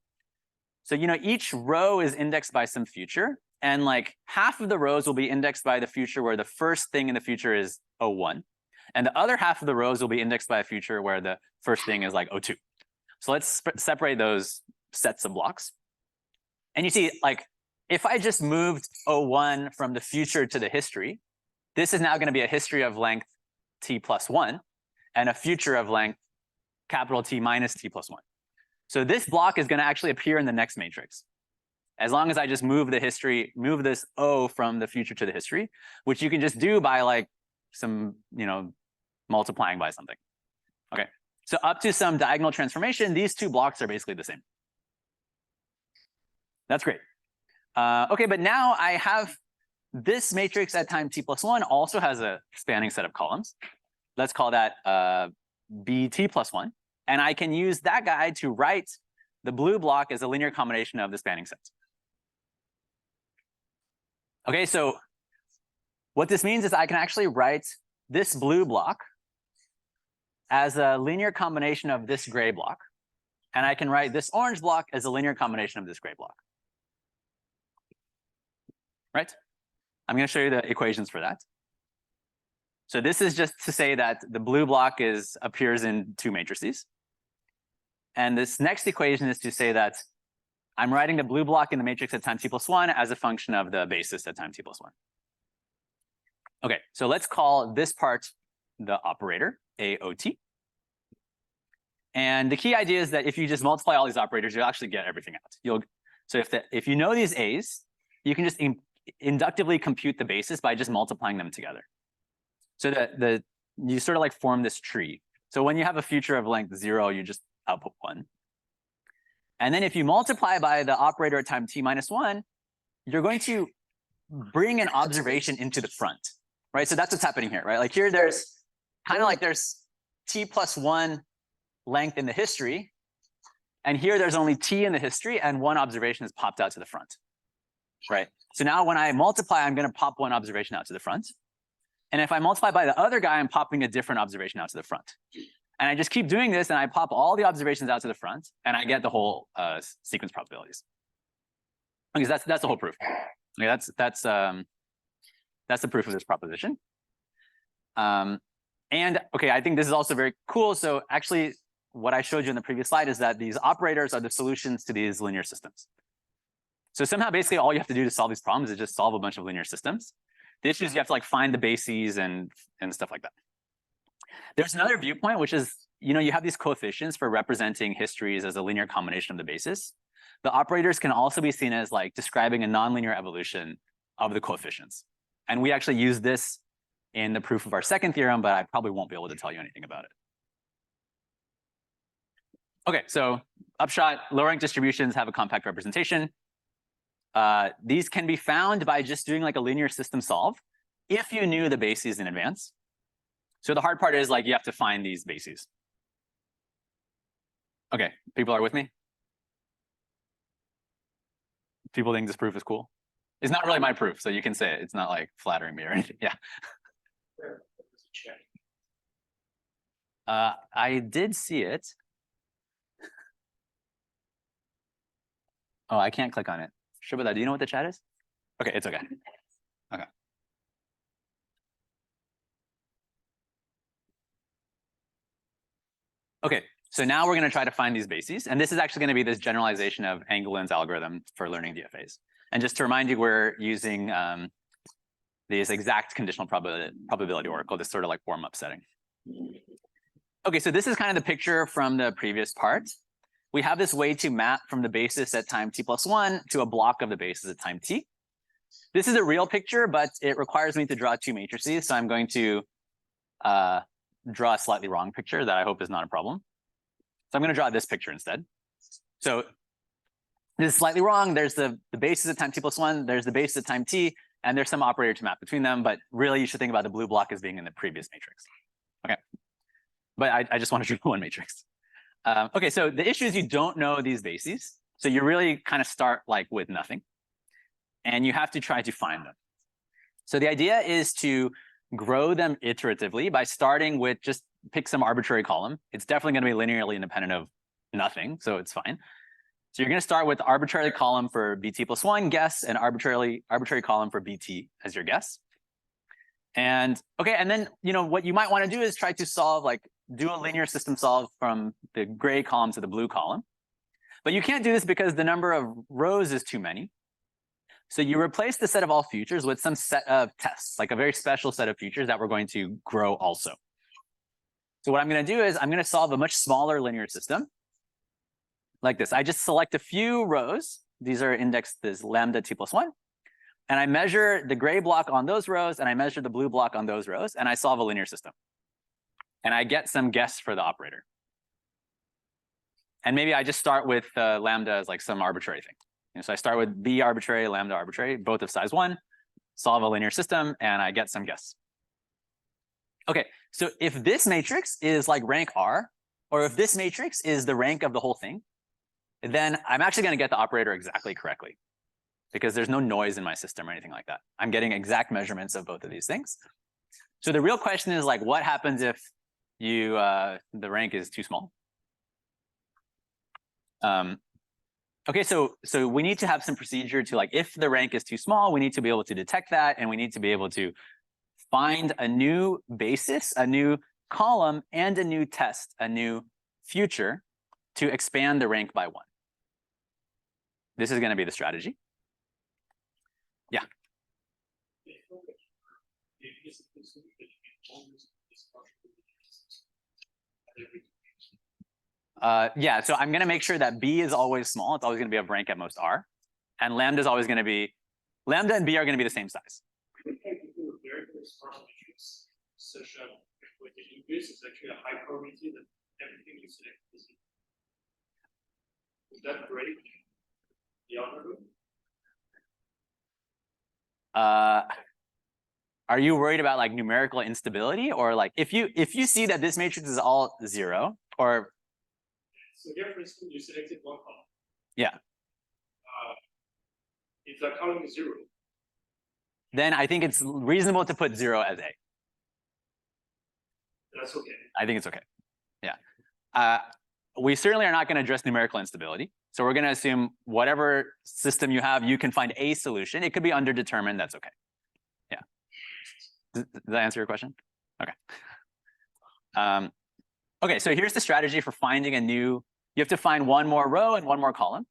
So, you know, each row is indexed by some future, and like half of the rows will be indexed by the future where the first thing in the future is 01. And the other half of the rows will be indexed by a future where the first thing is like 02. So let's separate those sets of blocks. And you see, like, if I just moved 01 from the future to the history, this is now going to be a history of length t plus 1 and a future of length capital T minus t plus 1. So this block is going to actually appear in the next matrix, as long as I just move the history, move this O from the future to the history, which you can just do by like some, you know, multiplying by something. Okay, so up to some diagonal transformation, these two blocks are basically the same. That's great. Okay, but now I have this matrix at time t plus 1 also has a spanning set of columns. Let's call that BT plus 1. And I can use that guy to write the blue block as a linear combination of the spanning sets. Okay, so what this means is I can actually write this blue block as a linear combination of this gray block. And I can write this orange block as a linear combination of this gray block. Right? I'm going to show you the equations for that. So this is just to say that the blue block appears in two matrices. And this next equation is to say that I'm writing the blue block in the matrix at time t plus 1 as a function of the basis at time t plus 1. Okay, so let's call this part the operator, AOT. And the key idea is that if you just multiply all these operators, you'll actually get everything out. So if you know these A's, you can just inductively compute the basis by just multiplying them together. So that you sort of like form this tree. So when you have a future of length 0, you just output 1. And then if you multiply by the operator at time t minus 1, you're going to bring an observation into the front, right? So that's what's happening here, right? Like here, there's kind of like there's t plus 1 length in the history. And here there's only t in the history and one observation has popped out to the front, right? So now when I multiply, I'm going to pop one observation out to the front. And if I multiply by the other guy, I'm popping a different observation out to the front. And I just keep doing this, and I pop all the observations out to the front, and I get the whole sequence probabilities. Okay, so that's the whole proof. Okay, that's the proof of this proposition. And okay, I think this is also very cool. So actually, what I showed you in the previous slide is that these operators are the solutions to these linear systems. So somehow, basically, all you have to do to solve these problems is just solve a bunch of linear systems. The issue is you have to like find the bases and stuff like that. There's another viewpoint, which is, you have these coefficients for representing histories as a linear combination of the bases. The operators can also be seen as like describing a nonlinear evolution of the coefficients. And we actually use this in the proof of our second theorem, but I probably won't be able to tell you anything about it. Okay, so upshot, low rank distributions have a compact representation. These can be found by just doing like a linear system solve if you knew the bases in advance. So the hard part is like you have to find these bases. Okay, people are with me? People think this proof is cool? It's not really my proof, so you can say it. It's not like flattering me or anything. Yeah. I did see it. Oh, I can't click on it. Shubhada, do you know what the chat is? Okay, it's okay. Okay. Okay, so now we're going to try to find these bases. And this is actually going to be this generalization of Angluin's algorithm for learning DFAs. And just to remind you, we're using these exact conditional probability oracle, this sort of like warm-up setting. Okay, so this is kind of the picture from the previous part. We have this way to map from the basis at time t+1 to a block of the basis at time t. This is a real picture, but it requires me to draw two matrices. So I'm going to draw a slightly wrong picture that I hope is not a problem. So I'm going to draw this picture instead. So this is slightly wrong. There's the basis at time t+1. There's the basis at time t. And there's some operator to map between them. But really, you should think about the blue block as being in the previous matrix. Okay. But I just want to draw one matrix. Okay, so the issue is you don't know these bases. So you really kind of start like with nothing. And you have to try to find them. So the idea is to grow them iteratively by starting with just pick some arbitrary column. It's definitely going to be linearly independent of nothing, so it's fine. So you're going to start with arbitrary column for bt+1 guess and arbitrary column for bt as your guess. And okay, and then what you might want to do is try to solve do a linear system solve from the gray column to the blue column. But you can't do this because the number of rows is too many. So you replace the set of all futures with some set of tests, like a very special set of futures that we're going to grow also. So what I'm going to do is I'm going to solve a much smaller linear system like this. I just select a few rows. These are indexed as lambda t+1. And I measure the gray block on those rows, and I measure the blue block on those rows, and I solve a linear system. And I get some guess for the operator. And maybe I just start with lambda as like some arbitrary thing. So I start with b arbitrary, lambda arbitrary, both of size 1, solve a linear system, and I get some guess. Okay, so if this matrix is like rank R, or if this matrix is the rank of the whole thing, then I'm actually going to get the operator exactly correctly, because there's no noise in my system or anything like that. I'm getting exact measurements of both of these things. So the real question is like, what happens if the rank is too small? Okay, so we need to have some procedure to if the rank is too small, we need to be able to detect that, and we need to be able to find a new basis, a new column, and a new test, a new future to expand the rank by 1. This is going to be the strategy. Yeah. Yeah, so I'm going to make sure that B is always small. It's always going to be of rank at most R. And lambda is always going to be, lambda and B are going to be the same size. Such a with the increase is actually a high probability that everything you select is. Is that great? The algorithm? Are you worried about numerical instability, or if you see that this matrix is all 0, or so here, for instance, you selected one column. Yeah. If that column is 0, then I think it's reasonable to put 0 as A. That's okay. I think it's okay. Yeah. we certainly are not going to address numerical instability. So we're going to assume whatever system you have, you can find a solution. It could be underdetermined. That's okay. Yeah. Does that answer your question? Okay. Okay, so here's the strategy for finding a new, you have to find one more row and one more column.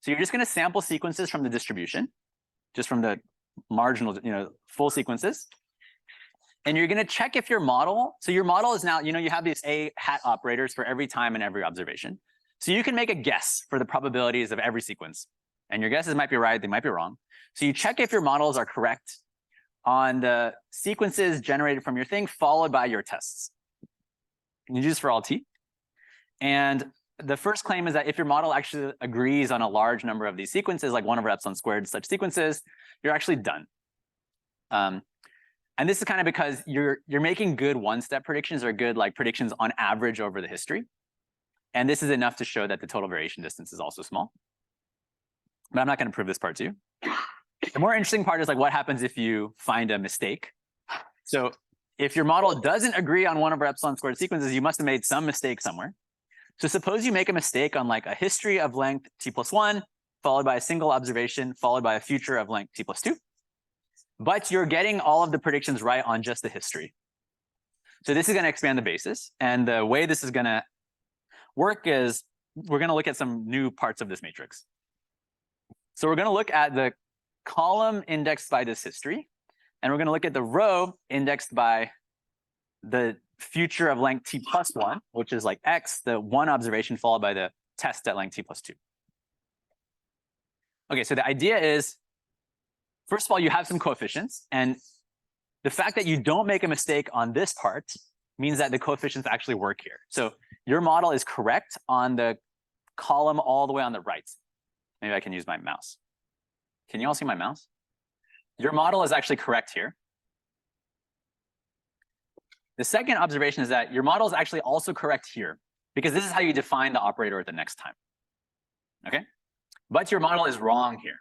So you're just going to sample sequences from the distribution, just from the marginal, full sequences. And you're going to check if your model, so your model is now, you have these A hat operators for every time and every observation. So you can make a guess for the probabilities of every sequence. And your guesses might be right, they might be wrong. So you check if your models are correct on the sequences generated from your thing, followed by your tests. You do this for all t. And the first claim is that if your model actually agrees on a large number of these sequences, like 1/epsilon² such sequences, you're actually done. And this is kind of because you're making good one-step predictions or good predictions on average over the history. And this is enough to show that the total variation distance is also small. But I'm not going to prove this part to you. The more interesting part is what happens if you find a mistake. So if your model doesn't agree on 1/epsilon² sequences, you must have made some mistake somewhere. So suppose you make a mistake on a history of length t+1, followed by a single observation, followed by a future of length t+2. But you're getting all of the predictions right on just the history. So this is going to expand the basis. And the way this is going to work is we're going to look at some new parts of this matrix. So we're going to look at the column indexed by this history. And we're going to look at the row indexed by the future of length t+1, which is x, the one observation followed by the test at length t+2. Okay, so the idea is, first of all, you have some coefficients. And the fact that you don't make a mistake on this part means that the coefficients actually work here. So your model is correct on the column all the way on the right. Maybe I can use my mouse. Can you all see my mouse? Your model is actually correct here. The second observation is that your model is actually also correct here, because this is how you define the operator at the next time. Okay? But your model is wrong here.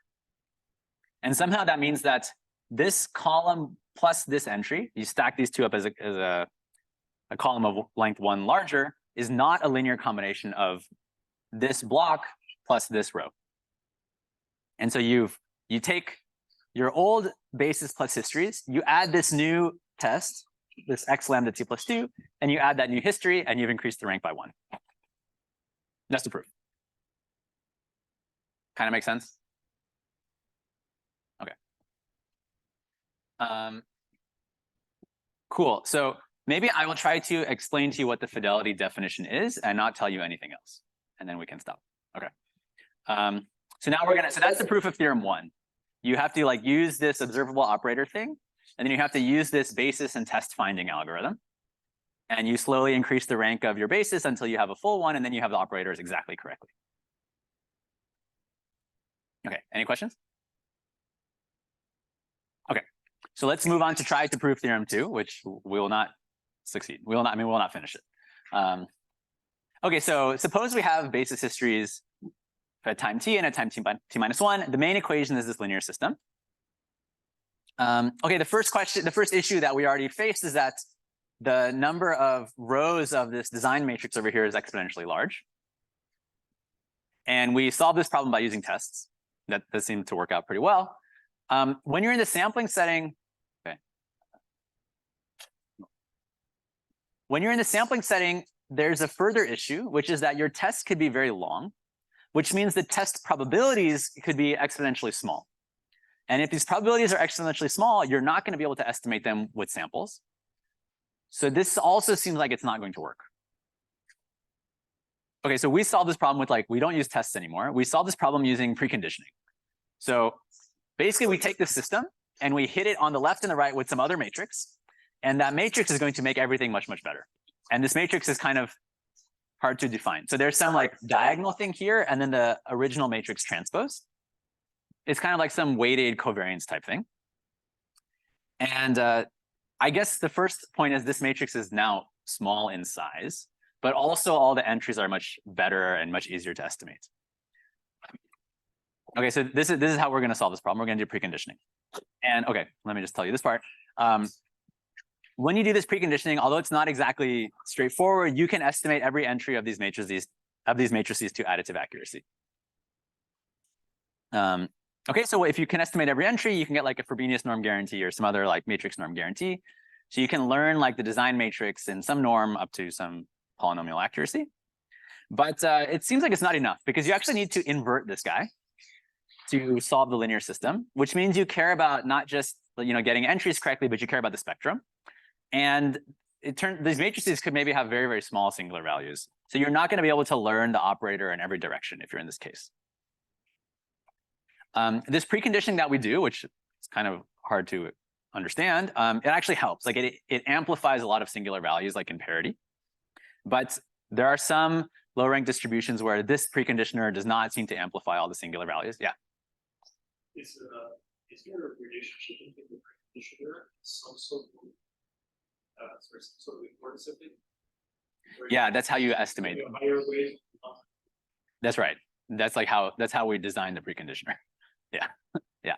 And somehow that means that this column plus this entry, you stack these two up as a column of length 1 larger, is not a linear combination of this block plus this row. And so you take your old basis plus histories, you add this new test, this x lambda t+2, and you add that new history, and you've increased the rank by 1. That's the proof. Kind of makes sense? Okay. Cool. So maybe I will try to explain to you what the fidelity definition is and not tell you anything else. And then we can stop. Okay. So now so that's the proof of theorem 1. You have to use this observable operator thing, and then you have to use this basis and test finding algorithm. And you slowly increase the rank of your basis until you have a full one, and then you have the operators exactly correctly. Okay, any questions? Okay, so let's move on to try to prove theorem 2, which we will not succeed. We will not finish it. Okay, so suppose we have basis histories at time t and at time t-1. The main equation is this linear system. Okay, the first issue that we already faced is that the number of rows of this design matrix over here is exponentially large. And we solved this problem by using tests. That seemed to work out pretty well. When you're in the sampling setting, okay. When you're in the sampling setting, there's a further issue, which is that your tests could be very long, which means the test probabilities could be exponentially small. And if these probabilities are exponentially small, you're not going to be able to estimate them with samples. So this also seems like it's not going to work. Okay, so we solved this problem with we don't use tests anymore. We solved this problem using preconditioning. So basically we take the system and we hit it on the left and the right with some other matrix. And that matrix is going to make everything much, much better. And this matrix is kind of hard to define. So there's some diagonal thing here, and then the original matrix transpose. It's kind of like some weighted covariance type thing. And I guess the first point is this matrix is now small in size, but also all the entries are much better and much easier to estimate. Okay, so this is how we're going to solve this problem. We're going to do preconditioning. And okay, let me just tell you this part. when you do this preconditioning, although it's not exactly straightforward, you can estimate every entry of these matrices to additive accuracy. Okay, so if you can estimate every entry, you can get like a Frobenius norm guarantee or some other like matrix norm guarantee. So you can learn like the design matrix in some norm up to some polynomial accuracy. But it seems like it's not enough because you actually need to invert this guy to solve the linear system, which means you care about not just getting entries correctly, but you care about the spectrum. And these matrices could maybe have very, very small singular values. So you're not going to be able to learn the operator in every direction if you're in this case. This preconditioning that we do, which is kind of hard to understand, it actually helps. Like it amplifies a lot of singular values, like in parity. But there are some low rank distributions where this preconditioner does not seem to amplify all the singular values. Yeah. Is there a relationship between the preconditioner and some sort of importance of it? Yeah, that's how you estimate it. That's right. That's how we design the preconditioner. Yeah, yeah.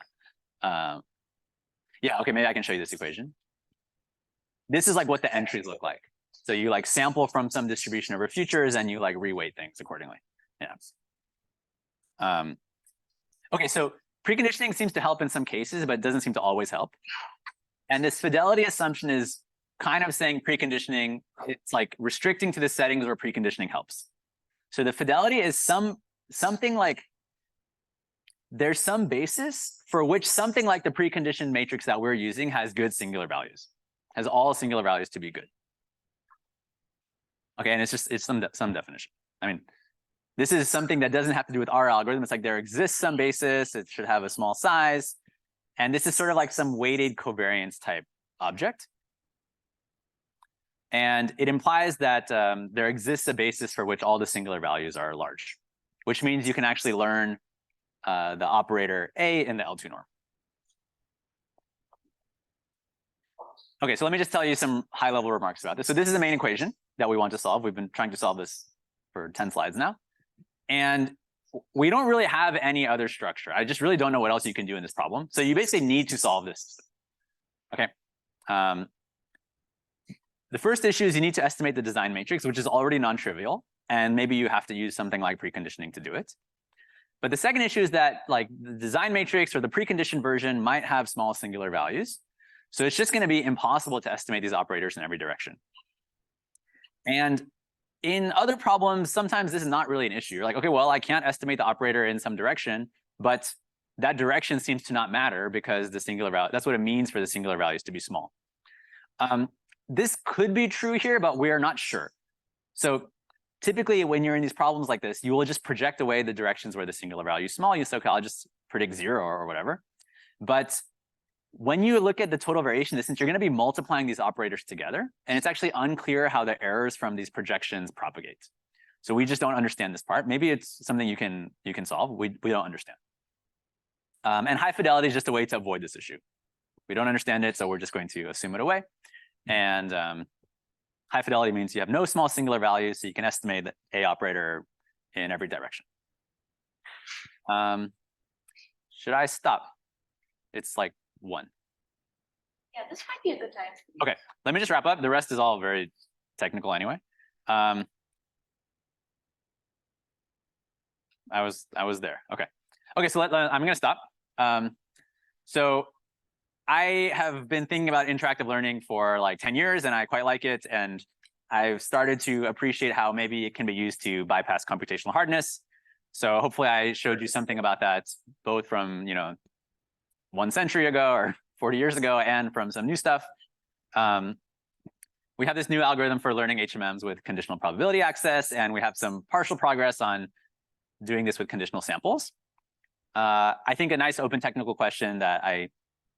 Yeah, okay, maybe I can show you this equation. This is like what the entries look like. So you like sample from some distribution over futures and you like reweight things accordingly. Yeah. Okay, so preconditioning seems to help in some cases, but it doesn't seem to always help. And this fidelity assumption is kind of saying preconditioning, it's like restricting to the settings where preconditioning helps. So the fidelity is something like there's some basis for which something like the preconditioned matrix that we're using has good singular values, has all singular values to be good. Okay, and it's some definition. I mean, this is something that doesn't have to do with our algorithm. It's like there exists some basis, it should have a small size. And this is sort of like some weighted covariance type object. And it implies that there exists a basis for which all the singular values are large, which means you can actually learn the operator A in the L2 norm. Okay, so let me just tell you some high-level remarks about this. So this is the main equation that we want to solve. We've been trying to solve this for 10 slides now. And we don't really have any other structure. I just really don't know what else you can do in this problem. So you basically need to solve this. Okay. The first issue is you need to estimate the design matrix, which is already non-trivial. And maybe you have to use something like preconditioning to do it. But the second issue is that like the design matrix or the preconditioned version might have small singular values. So it's just going to be impossible to estimate these operators in every direction. And in other problems, sometimes this is not really an issue. You're like, okay, well, I can't estimate the operator in some direction, but that direction seems to not matter because the singular value, that's what it means for the singular values to be small. This could be true here, but we are not sure. So typically when you're in these problems like this, you will just project away the directions where the singular value is small. You say, okay, I'll just predict 0 or whatever. But when you look at the total variation distance, you're going to be multiplying these operators together. And it's actually unclear how the errors from these projections propagate. So we just don't understand this part. Maybe it's something you can solve. We don't understand. And high fidelity is just a way to avoid this issue. We don't understand it, so we're just going to assume it away. And high fidelity means you have no small singular values, so you can estimate the A operator in every direction. Should I stop? It's like 1. Yeah, this might be a good time. Okay, let me just wrap up. The rest is all very technical anyway. I was there. Okay, so I'm going to stop. So I have been thinking about interactive learning for like 10 years, and I quite like it. And I've started to appreciate how maybe it can be used to bypass computational hardness. So hopefully I showed you something about that, both from 1 century ago or 40 years ago, and from some new stuff. We have this new algorithm for learning HMMs with conditional probability access, and we have some partial progress on doing this with conditional samples. I think a nice open technical question that I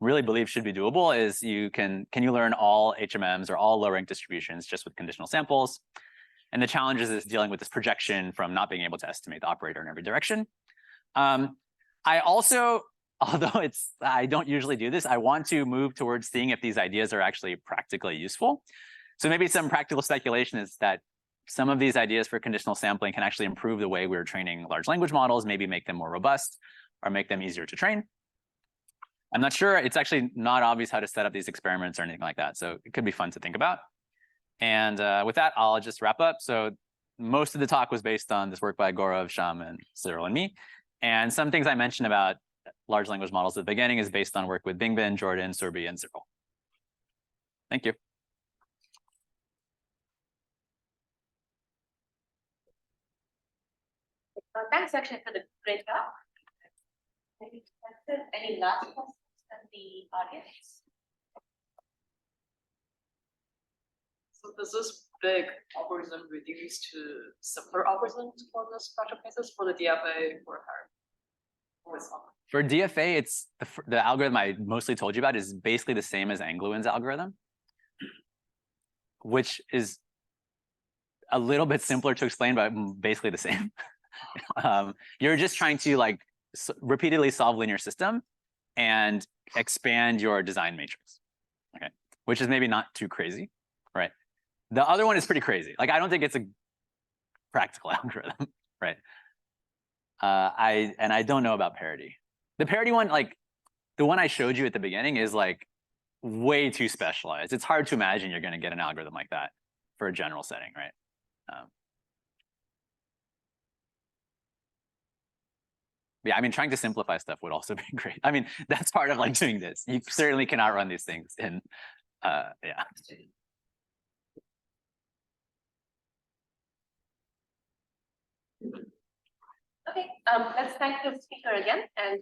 really believe should be doable is can you learn all HMMs or all low rank distributions just with conditional samples? And the challenge is dealing with this projection from not being able to estimate the operator in every direction. I also, although I don't usually do this, I want to move towards seeing if these ideas are actually practically useful. So maybe some practical speculation is that some of these ideas for conditional sampling can actually improve the way we're training large language models, maybe make them more robust or make them easier to train. I'm not sure. It's actually not obvious how to set up these experiments or anything like that. So it could be fun to think about. And with that, I'll just wrap up. So most of the talk was based on this work by Gaurav, Sham, and Cyril and me. And some things I mentioned about large language models at the beginning is based on work with Bingbin, Jordan, Surbi, and Cyril. Thank you. Thanks, Akshay, for the great talk. Any last questions from the audience? So does this big algorithm reduce to simpler algorithms for the spectral cases for the DFA or higher? For DFA, it's the algorithm I mostly told you about is basically the same as Angluin's algorithm, which is a little bit simpler to explain, but basically the same. You're just trying to like repeatedly solve linear system and expand your design matrix, okay? Which is maybe not too crazy, right? The other one is pretty crazy. Like, I don't think it's a practical algorithm, right? I don't know about parity. The parity one, like the one I showed you at the beginning, is like way too specialized. It's hard to imagine you're going to get an algorithm like that for a general setting, right? Yeah, I mean, trying to simplify stuff would also be great. I mean, that's part of like doing this. You certainly cannot run these things in, yeah. Okay, let's thank the speaker again and